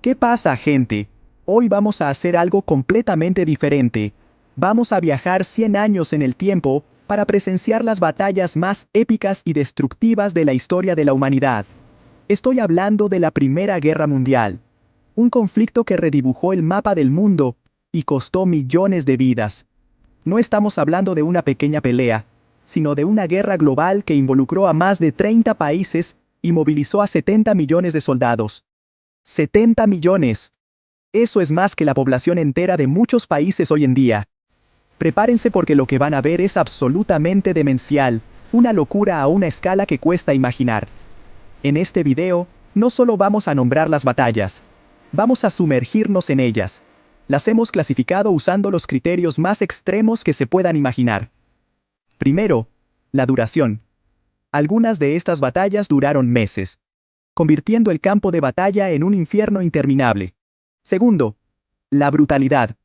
¿Qué pasa, gente? Hoy vamos a hacer algo completamente diferente. Vamos a viajar 100 años en el tiempo para presenciar las batallas más épicas y destructivas de la historia de la humanidad. Estoy hablando de la Primera Guerra Mundial, un conflicto que redibujó el mapa del mundo y costó millones de vidas. No estamos hablando de una pequeña pelea, sino de una guerra global que involucró a más de 30 países y movilizó a 70 millones de soldados. ¡70 millones! Eso es más que la población entera de muchos países hoy en día. Prepárense porque lo que van a ver es absolutamente demencial, una locura a una escala que cuesta imaginar. En este video, no solo vamos a nombrar las batallas, vamos a sumergirnos en ellas. Las hemos clasificado usando los criterios más extremos que se puedan imaginar. Primero, la duración. Algunas de estas batallas duraron meses, convirtiendo el campo de batalla en un infierno interminable. Segundo, la brutalidad.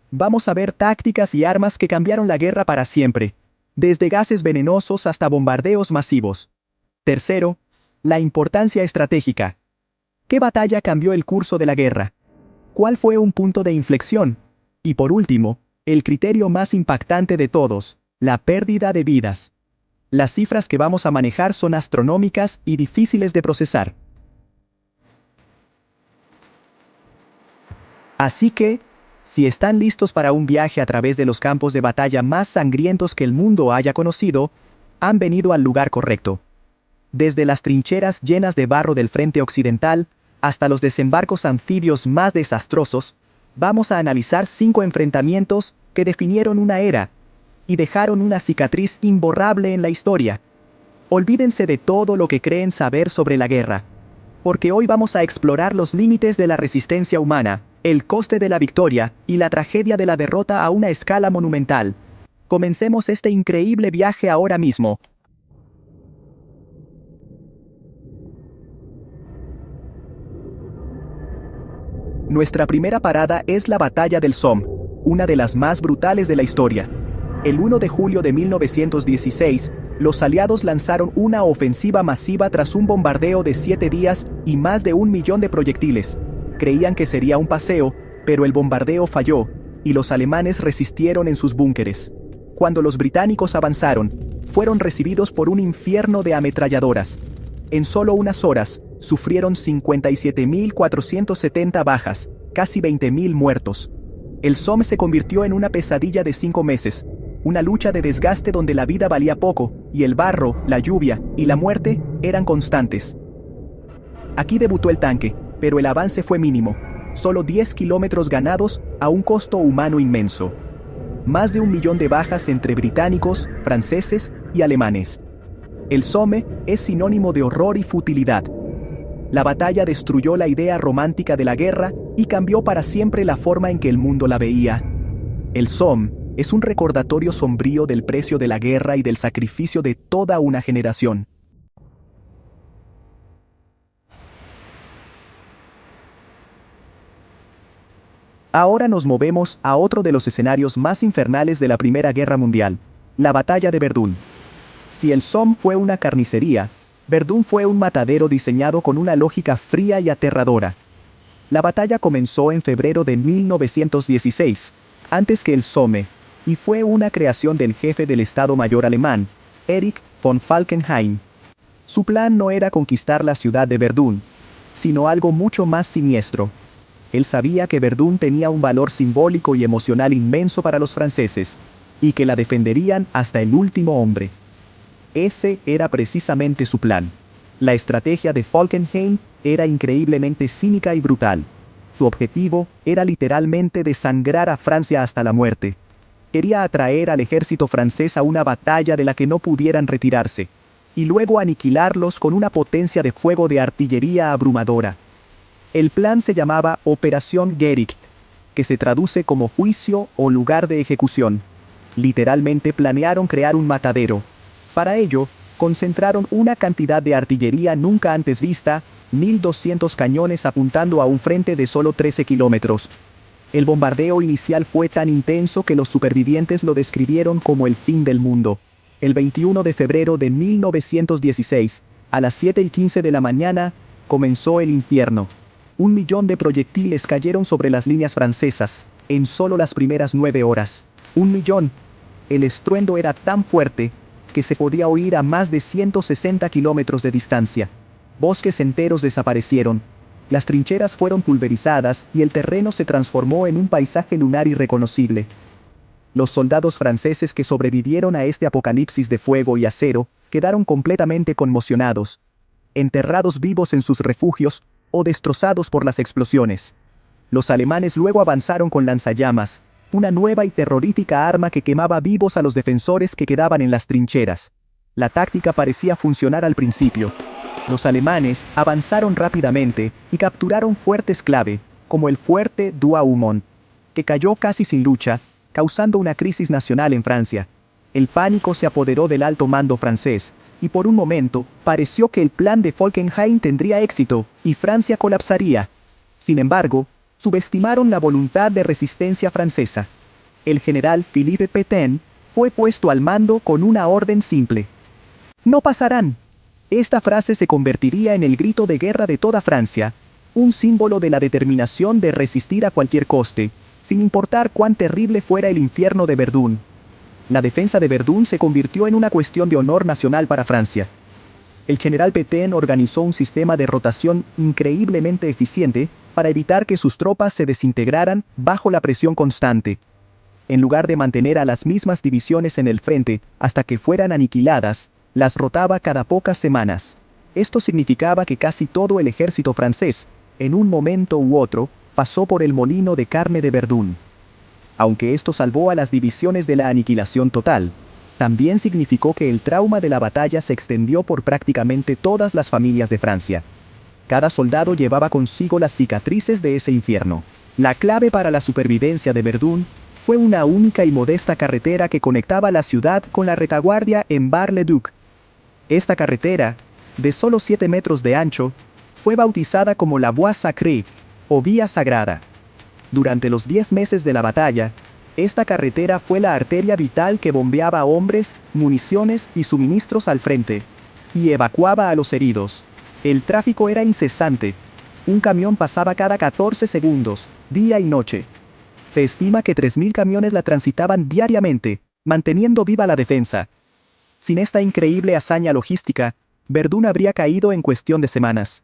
Vamos a ver tácticas y armas que cambiaron la guerra para siempre, desde gases venenosos hasta bombardeos masivos. Tercero, la importancia estratégica. ¿Qué batalla cambió el curso de la guerra? ¿Cuál fue un punto de inflexión? Y por último, el criterio más impactante de todos, la pérdida de vidas. Las cifras que vamos a manejar son astronómicas y difíciles de procesar. Así que, si están listos para un viaje a través de los campos de batalla más sangrientos que el mundo haya conocido, han venido al lugar correcto. Desde las trincheras llenas de barro del frente occidental, hasta los desembarcos anfibios más desastrosos, vamos a analizar 5 enfrentamientos que definieron una era y dejaron una cicatriz imborrable en la historia. Olvídense de todo lo que creen saber sobre la guerra, porque hoy vamos a explorar los límites de la resistencia humana, el coste de la victoria y la tragedia de la derrota a una escala monumental. Comencemos este increíble viaje ahora mismo. Nuestra primera parada es la Batalla del Somme, una de las más brutales de la historia. El 1 de julio de 1916, los aliados lanzaron una ofensiva masiva tras un bombardeo de 7 días y más de 1 millón de proyectiles. Creían que sería un paseo, pero el bombardeo falló, y los alemanes resistieron en sus búnkeres. Cuando los británicos avanzaron, fueron recibidos por un infierno de ametralladoras. En solo unas horas, sufrieron 57.470 bajas, casi 20.000 muertos. El Somme se convirtió en una pesadilla de 5 meses, una lucha de desgaste donde la vida valía poco, y el barro, la lluvia y la muerte eran constantes. Aquí debutó el tanque, pero el avance fue mínimo, solo 10 kilómetros ganados a un costo humano inmenso. Más de 1 millón de bajas entre británicos, franceses y alemanes. El Somme es sinónimo de horror y futilidad. La batalla destruyó la idea romántica de la guerra y cambió para siempre la forma en que el mundo la veía. El Somme es un recordatorio sombrío del precio de la guerra y del sacrificio de toda una generación. Ahora nos movemos a otro de los escenarios más infernales de la Primera Guerra Mundial, la Batalla de Verdún. Si el Somme fue una carnicería, Verdún fue un matadero diseñado con una lógica fría y aterradora. La batalla comenzó en febrero de 1916, antes que el Somme, y fue una creación del jefe del Estado Mayor alemán, Erich von Falkenhayn. Su plan no era conquistar la ciudad de Verdún, sino algo mucho más siniestro. Él sabía que Verdún tenía un valor simbólico y emocional inmenso para los franceses, y que la defenderían hasta el último hombre. Ese era precisamente su plan. La estrategia de Falkenhayn era increíblemente cínica y brutal. Su objetivo era literalmente desangrar a Francia hasta la muerte. Quería atraer al ejército francés a una batalla de la que no pudieran retirarse, y luego aniquilarlos con una potencia de fuego de artillería abrumadora. El plan se llamaba Operación Gericht, que se traduce como juicio o lugar de ejecución. Literalmente planearon crear un matadero. Para ello, concentraron una cantidad de artillería nunca antes vista, 1.200 cañones apuntando a un frente de solo 13 kilómetros. El bombardeo inicial fue tan intenso que los supervivientes lo describieron como el fin del mundo. El 21 de febrero de 1916, a las 7:15 de la mañana, comenzó el infierno. 1 millón de proyectiles cayeron sobre las líneas francesas, en solo las primeras 9 horas. 1 millón. El estruendo era tan fuerte, que se podía oír a más de 160 kilómetros de distancia. Bosques enteros desaparecieron. Las trincheras fueron pulverizadas y el terreno se transformó en un paisaje lunar irreconocible. Los soldados franceses que sobrevivieron a este apocalipsis de fuego y acero quedaron completamente conmocionados, enterrados vivos en sus refugios o destrozados por las explosiones. Los alemanes luego avanzaron con lanzallamas, una nueva y terrorífica arma que quemaba vivos a los defensores que quedaban en las trincheras. La táctica parecía funcionar al principio. Los alemanes avanzaron rápidamente y capturaron fuertes clave, como el fuerte Douaumont, que cayó casi sin lucha, causando una crisis nacional en Francia. El pánico se apoderó del alto mando francés, y por un momento pareció que el plan de Falkenhayn tendría éxito y Francia colapsaría. Sin embargo, subestimaron la voluntad de resistencia francesa. El general Philippe Pétain fue puesto al mando con una orden simple: «No pasarán». Esta frase se convertiría en el grito de guerra de toda Francia, un símbolo de la determinación de resistir a cualquier coste, sin importar cuán terrible fuera el infierno de Verdún. La defensa de Verdún se convirtió en una cuestión de honor nacional para Francia. El general Pétain organizó un sistema de rotación increíblemente eficiente para evitar que sus tropas se desintegraran bajo la presión constante. En lugar de mantener a las mismas divisiones en el frente hasta que fueran aniquiladas, las rotaba cada pocas semanas. Esto significaba que casi todo el ejército francés, en un momento u otro, pasó por el molino de carne de Verdún. Aunque esto salvó a las divisiones de la aniquilación total, también significó que el trauma de la batalla se extendió por prácticamente todas las familias de Francia. Cada soldado llevaba consigo las cicatrices de ese infierno. La clave para la supervivencia de Verdún fue una única y modesta carretera que conectaba la ciudad con la retaguardia en Bar-le-Duc. Esta carretera, de solo 7 metros de ancho, fue bautizada como la Voie Sacrée, o Vía Sagrada. Durante los 10 meses de la batalla, esta carretera fue la arteria vital que bombeaba hombres, municiones y suministros al frente, y evacuaba a los heridos. El tráfico era incesante. Un camión pasaba cada 14 segundos, día y noche. Se estima que 3.000 camiones la transitaban diariamente, manteniendo viva la defensa. Sin esta increíble hazaña logística, Verdún habría caído en cuestión de semanas.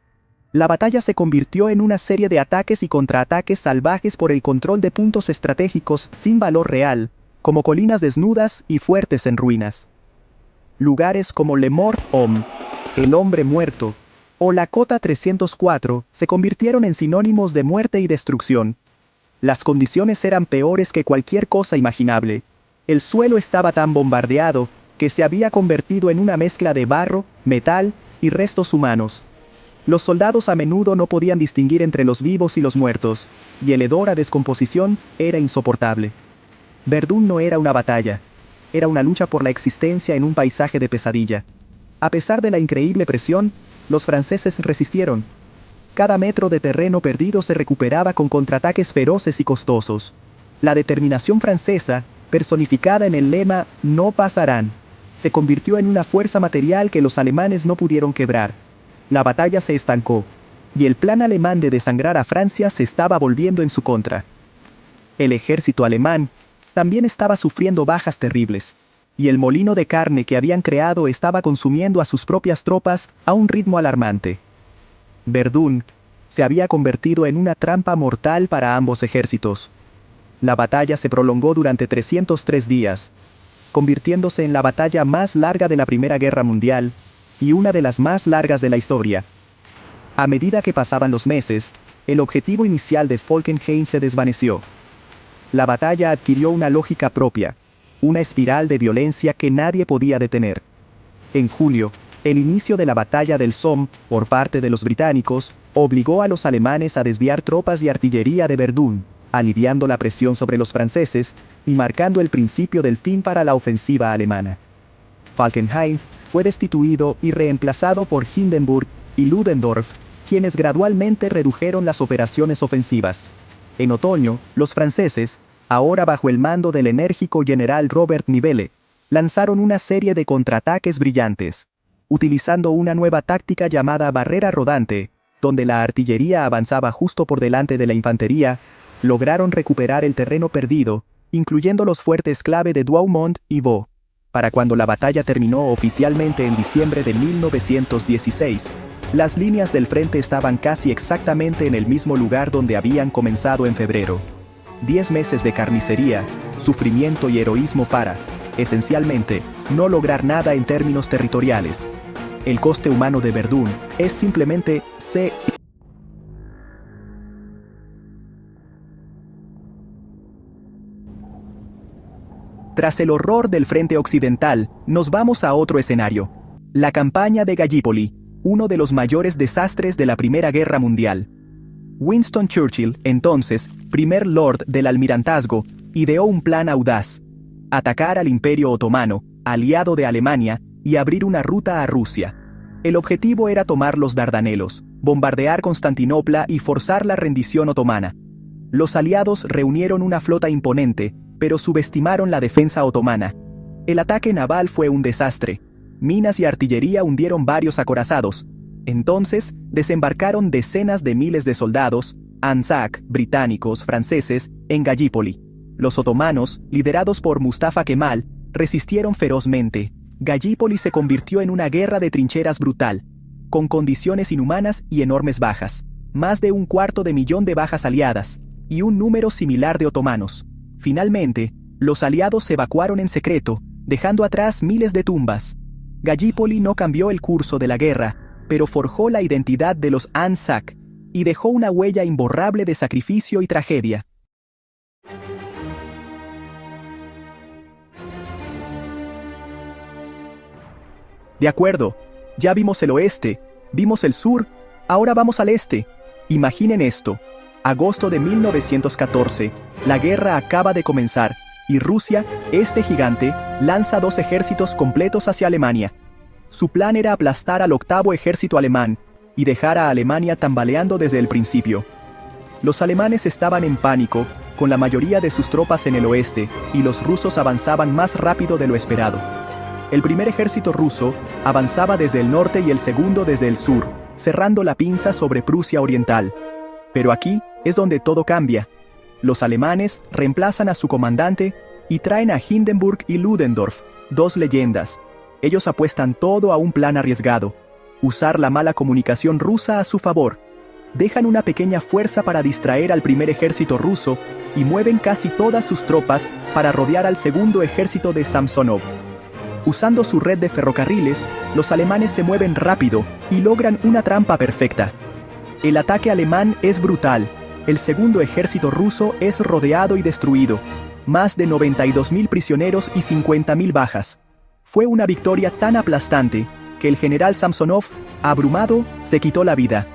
La batalla se convirtió en una serie de ataques y contraataques salvajes por el control de puntos estratégicos sin valor real, como colinas desnudas y fuertes en ruinas. Lugares como Le Mort-Homme, el hombre muerto, o la Cota 304 se convirtieron en sinónimos de muerte y destrucción. Las condiciones eran peores que cualquier cosa imaginable. El suelo estaba tan bombardeado que se había convertido en una mezcla de barro, metal y restos humanos. Los soldados a menudo no podían distinguir entre los vivos y los muertos, y el hedor a descomposición era insoportable. Verdún no era una batalla, era una lucha por la existencia en un paisaje de pesadilla. A pesar de la increíble presión, los franceses resistieron. Cada metro de terreno perdido se recuperaba con contraataques feroces y costosos. La determinación francesa, personificada en el lema «No pasarán», se convirtió en una fuerza material que los alemanes no pudieron quebrar. La batalla se estancó, y el plan alemán de desangrar a Francia se estaba volviendo en su contra. El ejército alemán también estaba sufriendo bajas terribles, y el molino de carne que habían creado estaba consumiendo a sus propias tropas a un ritmo alarmante. Verdún se había convertido en una trampa mortal para ambos ejércitos. La batalla se prolongó durante 303 días, convirtiéndose en la batalla más larga de la Primera Guerra Mundial, y una de las más largas de la historia. A medida que pasaban los meses, el objetivo inicial de Falkenhayn se desvaneció. La batalla adquirió una lógica propia, una espiral de violencia que nadie podía detener. En julio, el inicio de la batalla del Somme, por parte de los británicos, obligó a los alemanes a desviar tropas y artillería de Verdún, aliviando la presión sobre los franceses y marcando el principio del fin para la ofensiva alemana. Falkenhayn fue destituido y reemplazado por Hindenburg y Ludendorff, quienes gradualmente redujeron las operaciones ofensivas. En otoño, los franceses, ahora bajo el mando del enérgico general Robert Nivelle, lanzaron una serie de contraataques brillantes, utilizando una nueva táctica llamada barrera rodante, donde la artillería avanzaba justo por delante de la infantería, lograron recuperar el terreno perdido, incluyendo los fuertes clave de Douaumont y Vaux. Para cuando la batalla terminó oficialmente en diciembre de 1916, las líneas del frente estaban casi exactamente en el mismo lugar donde habían comenzado en febrero. 10 meses de carnicería, sufrimiento y heroísmo para, esencialmente, no lograr nada en términos territoriales. El coste humano de Verdún es simplemente C. Tras el horror del frente occidental, nos vamos a otro escenario. La campaña de Gallipoli, uno de los mayores desastres de la Primera Guerra Mundial. Winston Churchill, entonces, primer lord del almirantazgo, ideó un plan audaz: atacar al Imperio Otomano, aliado de Alemania, y abrir una ruta a Rusia. El objetivo era tomar los Dardanelos, bombardear Constantinopla y forzar la rendición otomana. Los aliados reunieron una flota imponente, pero subestimaron la defensa otomana. El ataque naval fue un desastre. Minas y artillería hundieron varios acorazados. Entonces, desembarcaron decenas de miles de soldados, Anzac, británicos, franceses, en Gallipoli. Los otomanos, liderados por Mustafa Kemal, resistieron ferozmente. Gallipoli se convirtió en una guerra de trincheras brutal, con condiciones inhumanas y enormes bajas. Más de 250.000 de bajas aliadas, y un número similar de otomanos. Finalmente, los aliados se evacuaron en secreto, dejando atrás miles de tumbas. Gallipoli no cambió el curso de la guerra, pero forjó la identidad de los Anzac, y dejó una huella imborrable de sacrificio y tragedia. De acuerdo, ya vimos el oeste, vimos el sur, ahora vamos al este. Imaginen esto. Agosto de 1914, la guerra acaba de comenzar, y Rusia, este gigante, lanza 2 ejércitos completos hacia Alemania. Su plan era aplastar al 8º ejército alemán, y dejar a Alemania tambaleando desde el principio. Los alemanes estaban en pánico, con la mayoría de sus tropas en el oeste, y los rusos avanzaban más rápido de lo esperado. El primer ejército ruso avanzaba desde el norte y el segundo desde el sur, cerrando la pinza sobre Prusia Oriental. Pero aquí es donde todo cambia. Los alemanes reemplazan a su comandante y traen a Hindenburg y Ludendorff, 2 leyendas. Ellos apuestan todo a un plan arriesgado: usar la mala comunicación rusa a su favor. Dejan una pequeña fuerza para distraer al primer ejército ruso y mueven casi todas sus tropas para rodear al segundo ejército de Samsonov. Usando su red de ferrocarriles, los alemanes se mueven rápido y logran una trampa perfecta. El ataque alemán es brutal. El segundo ejército ruso es rodeado y destruido. Más de 92.000 prisioneros y 50.000 bajas. Fue una victoria tan aplastante que el general Samsonov, abrumado, se quitó la vida.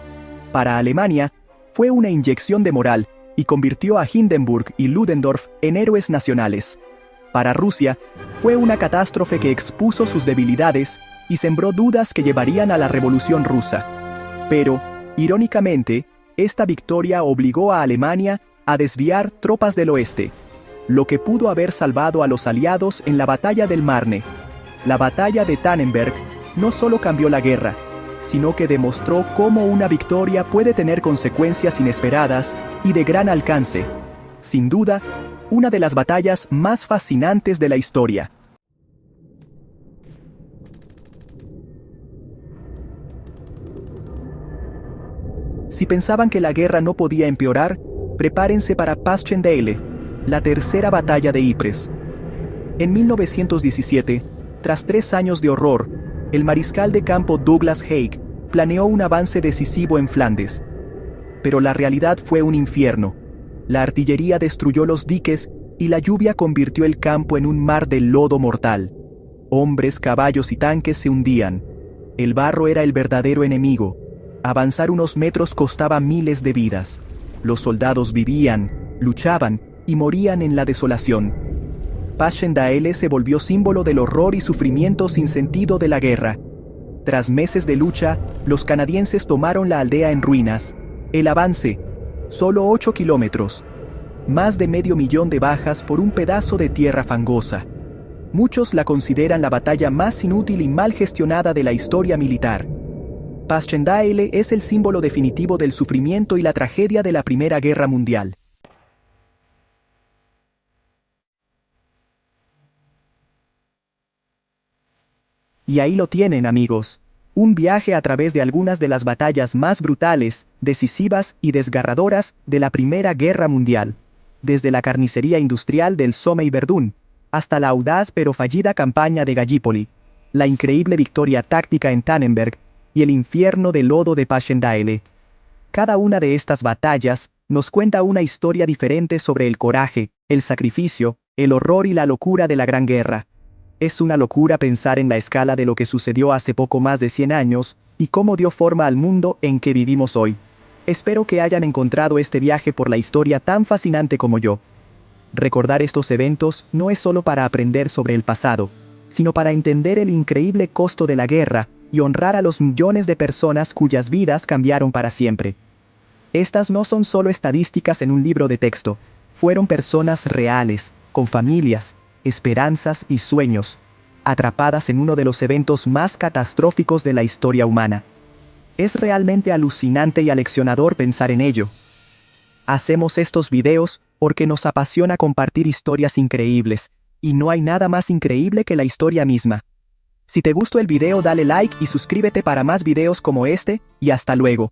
Para Alemania, fue una inyección de moral y convirtió a Hindenburg y Ludendorff en héroes nacionales. Para Rusia, fue una catástrofe que expuso sus debilidades y sembró dudas que llevarían a la Revolución Rusa. Pero, irónicamente, esta victoria obligó a Alemania a desviar tropas del oeste, lo que pudo haber salvado a los aliados en la batalla del Marne. La batalla de Tannenberg no solo cambió la guerra, sino que demostró cómo una victoria puede tener consecuencias inesperadas y de gran alcance. Sin duda, una de las batallas más fascinantes de la historia. Si pensaban que la guerra no podía empeorar, prepárense para Passchendaele, la tercera batalla de Ypres. En 1917, tras 3 años de horror, el mariscal de campo Douglas Haig planeó un avance decisivo en Flandes. Pero la realidad fue un infierno. La artillería destruyó los diques y la lluvia convirtió el campo en un mar de lodo mortal. Hombres, caballos y tanques se hundían. El barro era el verdadero enemigo. Avanzar unos metros costaba miles de vidas. Los soldados vivían, luchaban y morían en la desolación. Passchendaele se volvió símbolo del horror y sufrimiento sin sentido de la guerra. Tras meses de lucha, los canadienses tomaron la aldea en ruinas. El avance, solo 8 kilómetros. Más de 500.000 de bajas por un pedazo de tierra fangosa. Muchos la consideran la batalla más inútil y mal gestionada de la historia militar. Passchendaele es el símbolo definitivo del sufrimiento y la tragedia de la Primera Guerra Mundial. Y ahí lo tienen, amigos. Un viaje a través de algunas de las batallas más brutales, decisivas y desgarradoras de la Primera Guerra Mundial. Desde la carnicería industrial del Somme y Verdún, hasta la audaz pero fallida campaña de Gallipoli, la increíble victoria táctica en Tannenberg y el infierno de lodo de Passchendaele. Cada una de estas batallas nos cuenta una historia diferente sobre el coraje, el sacrificio, el horror y la locura de la Gran Guerra. Es una locura pensar en la escala de lo que sucedió hace poco más de 100 años, y cómo dio forma al mundo en que vivimos hoy. Espero que hayan encontrado este viaje por la historia tan fascinante como yo. Recordar estos eventos no es solo para aprender sobre el pasado, sino para entender el increíble costo de la guerra y honrar a los millones de personas cuyas vidas cambiaron para siempre. Estas no son solo estadísticas en un libro de texto, fueron personas reales, con familias, esperanzas y sueños, atrapadas en uno de los eventos más catastróficos de la historia humana. Es realmente alucinante y aleccionador pensar en ello. Hacemos estos videos porque nos apasiona compartir historias increíbles, y no hay nada más increíble que la historia misma. Si te gustó el video, dale like y suscríbete para más videos como este, y hasta luego.